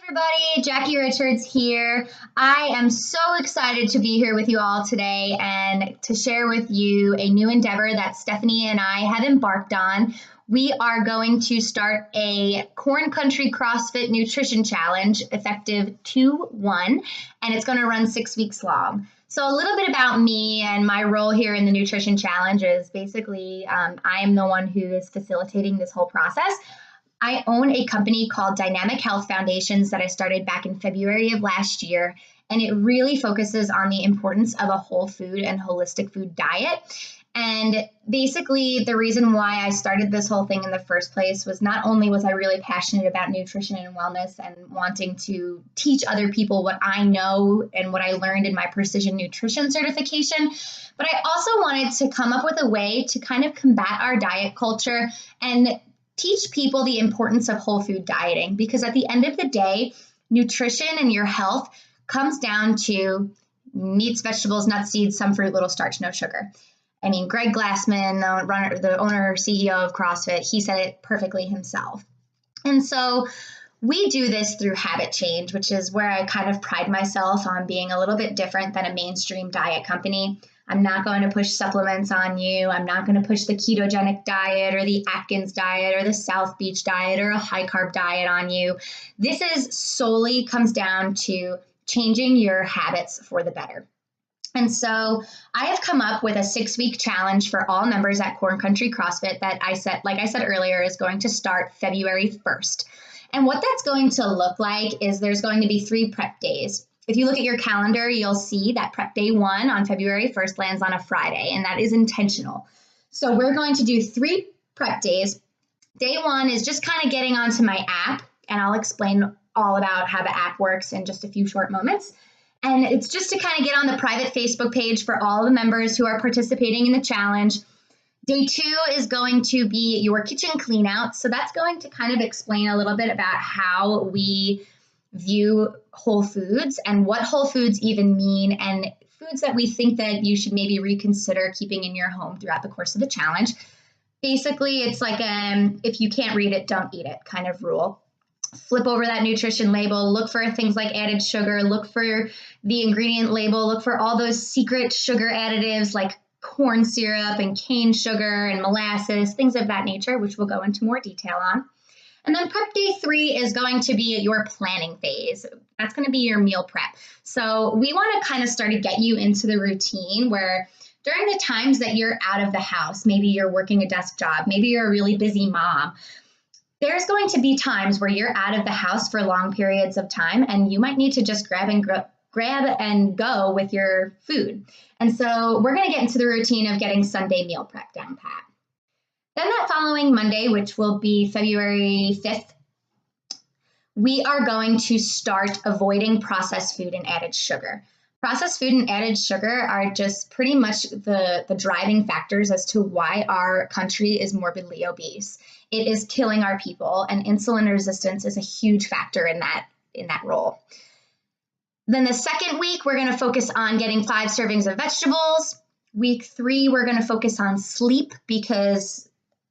Everybody, Jackie Richards here. I am so excited to be here with you all today and to share with you a new endeavor that Stephanie and I have embarked on. We are going to start a Corn Country CrossFit Nutrition Challenge effective 2/1, and it's going to run 6 weeks long. So a little bit about me and my role here in the Nutrition Challenge is basically I am the one who is facilitating this whole process. I own a company called Dynamic Health Foundations that I started back in February of last year, and it really focuses on the importance of a whole food and holistic food diet. And basically, the reason why I started this whole thing in the first place was not only was I really passionate about nutrition and wellness and wanting to teach other people what I know and what I learned in my precision nutrition certification, but I also wanted to come up with a way to kind of combat our diet culture and teach people the importance of whole food dieting, because at the end of the day, nutrition and your health comes down to meats, vegetables, nuts, seeds, some fruit, little starch, no sugar. I mean, Greg Glassman, the owner, CEO of CrossFit, he said it perfectly himself. And so we do this through habit change, which is where I kind of pride myself on being a little bit different than a mainstream diet company. I'm not going to push supplements on you. I'm not going to push the ketogenic diet or the Atkins diet or the South Beach diet or a high carb diet on you. This is solely comes down to changing your habits for the better. And so I have come up with a 6-week challenge for all members at Corn Country CrossFit that like I said earlier, is going to start February 1st. And what that's going to look like is there's going to be 3 prep days. If you look at your calendar, you'll see that prep day 1 on February 1st lands on a Friday, and that is intentional. So we're going to do 3 prep days. Day 1 is just kind of getting onto my app, and I'll explain all about how the app works in just a few short moments. And it's just to kind of get on the private Facebook page for all the members who are participating in the challenge. Day 2 is going to be your kitchen clean out. So that's going to kind of explain a little bit about how we view whole foods and what whole foods even mean, and foods that we think that you should maybe reconsider keeping in your home throughout the course of the challenge. Basically, it's like if you can't read it, don't eat it kind of rule. Flip over that nutrition label, look for things like added sugar, look for the ingredient label, look for all those secret sugar additives like corn syrup and cane sugar and molasses, things of that nature, which we'll go into more detail on. And then prep day 3 is going to be your planning phase. That's going to be your meal prep. So we want to kind of start to get you into the routine where during the times that you're out of the house, maybe you're working a desk job, maybe you're a really busy mom, there's going to be times where you're out of the house for long periods of time, and you might need to just grab and go with your food. And so we're going to get into the routine of getting Sunday meal prep down pat. Then that following Monday, which will be February 5th, we are going to start avoiding processed food and added sugar. Processed food and added sugar are just pretty much the driving factors as to why our country is morbidly obese. It is killing our people, and insulin resistance is a huge factor in that role. Then the second week, we're going to focus on getting 5 servings of vegetables. Week 3, we're going to focus on sleep, because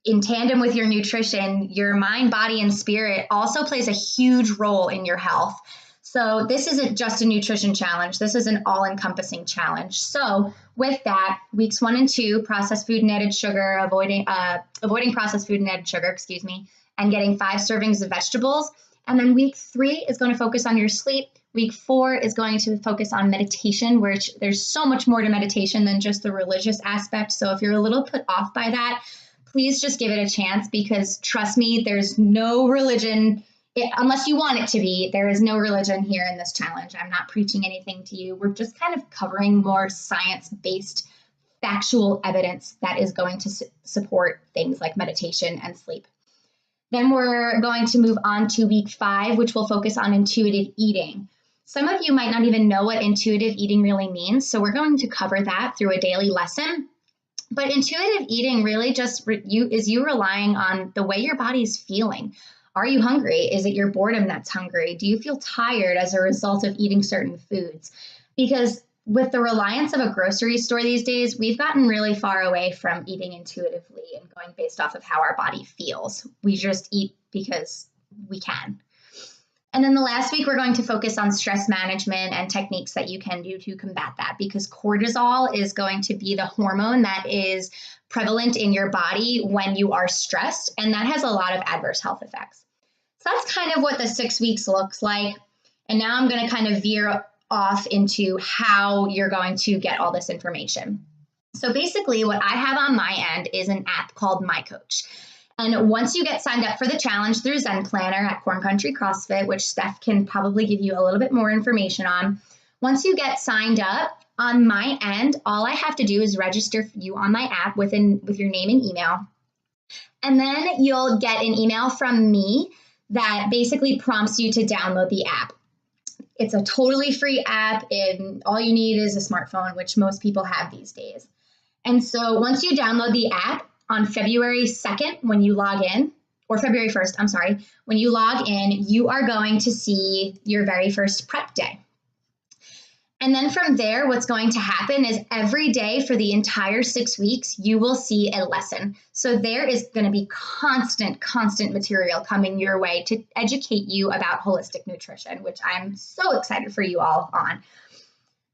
in tandem with your nutrition, your mind, body, and spirit also plays a huge role in your health. So this isn't just a nutrition challenge. This is an all-encompassing challenge. So with that, weeks 1 and 2, processed food and added sugar, avoiding processed food and added sugar, and getting 5 servings of vegetables. And then week 3 is going to focus on your sleep. Week 4 is going to focus on meditation, which there's so much more to meditation than just the religious aspect. So if you're a little put off by that, please just give it a chance, because trust me, there's no religion, unless you want it to be, there is no religion here in this challenge. I'm not preaching anything to you. We're just kind of covering more science-based, factual evidence that is going to support things like meditation and sleep. Then we're going to move on to week 5, which will focus on intuitive eating. Some of you might not even know what intuitive eating really means, so we're going to cover that through a daily lesson. But intuitive eating really just is you relying on the way your body's feeling. Are you hungry? Is it your boredom that's hungry? Do you feel tired as a result of eating certain foods? Because with the reliance of a grocery store these days, we've gotten really far away from eating intuitively and going based off of how our body feels. We just eat because we can. And then the last week, we're going to focus on stress management and techniques that you can do to combat that, because cortisol is going to be the hormone that is prevalent in your body when you are stressed, and that has a lot of adverse health effects. So that's kind of what the 6 weeks looks like. And now I'm going to kind of veer off into how you're going to get all this information. So basically what I have on my end is an app called My Coach. And once you get signed up for the challenge through Zen Planner at Corn Country CrossFit, which Steph can probably give you a little bit more information on, once you get signed up on my end, all I have to do is register you on my app with your name and email. And then you'll get an email from me that basically prompts you to download the app. It's a totally free app, and all you need is a smartphone, which most people have these days. And so once you download the app, on February 2nd, when you log in, or February 1st, I'm sorry, when you log in, you are going to see your very first prep day. And then from there, what's going to happen is every day for the entire 6 weeks, you will see a lesson. So there is going to be constant material coming your way to educate you about holistic nutrition, which I'm so excited for you all on.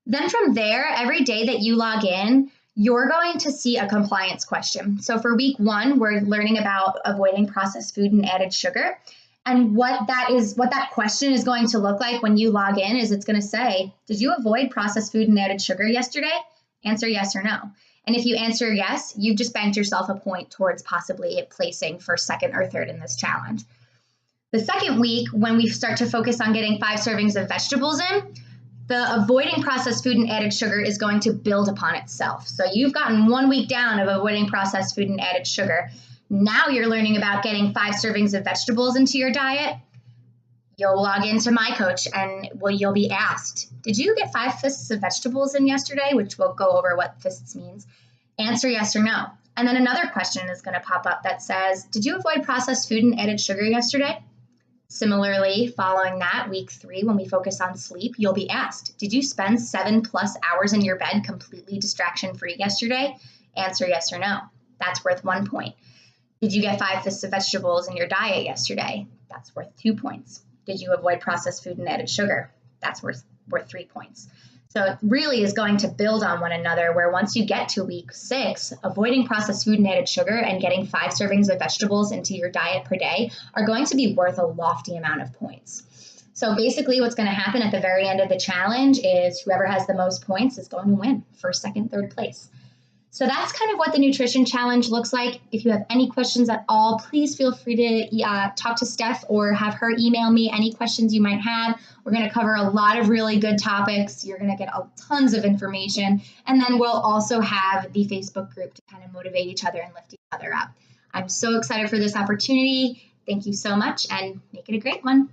Then from there, every day that you log in, you're going to see a compliance question. So for week 1, we're learning about avoiding processed food and added sugar. And what that question is going to look like when you log in is it's going to say, did you avoid processed food and added sugar yesterday? Answer yes or no. And if you answer yes, you've just banked yourself a point towards possibly placing for 2nd or 3rd in this challenge. The 2nd week, when we start to focus on getting 5 servings of vegetables in, the avoiding processed food and added sugar is going to build upon itself. So you've gotten 1 week down of avoiding processed food and added sugar. Now you're learning about getting 5 servings of vegetables into your diet. You'll log into My Coach and you'll be asked, did you get 5 fists of vegetables in yesterday? Which we'll go over what fists means. Answer yes or no. And then another question is going to pop up that says, did you avoid processed food and added sugar yesterday? Similarly, following that, week 3, when we focus on sleep, you'll be asked, did you spend 7+ hours in your bed completely distraction-free yesterday? Answer yes or no. That's worth 1 point. Did you get 5 fists of vegetables in your diet yesterday? That's worth 2 points. Did you avoid processed food and added sugar? That's worth 3 points. So it really is going to build on one another, where once you get to week 6, avoiding processed food and added sugar and getting 5 servings of vegetables into your diet per day are going to be worth a lofty amount of points. So basically what's going to happen at the very end of the challenge is whoever has the most points is going to win first, second, third place. So that's kind of what the nutrition challenge looks like. If you have any questions at all, please feel free to talk to Steph or have her email me any questions you might have. We're going to cover a lot of really good topics. You're going to get tons of information. And then we'll also have the Facebook group to kind of motivate each other and lift each other up. I'm so excited for this opportunity. Thank you so much, and make it a great one.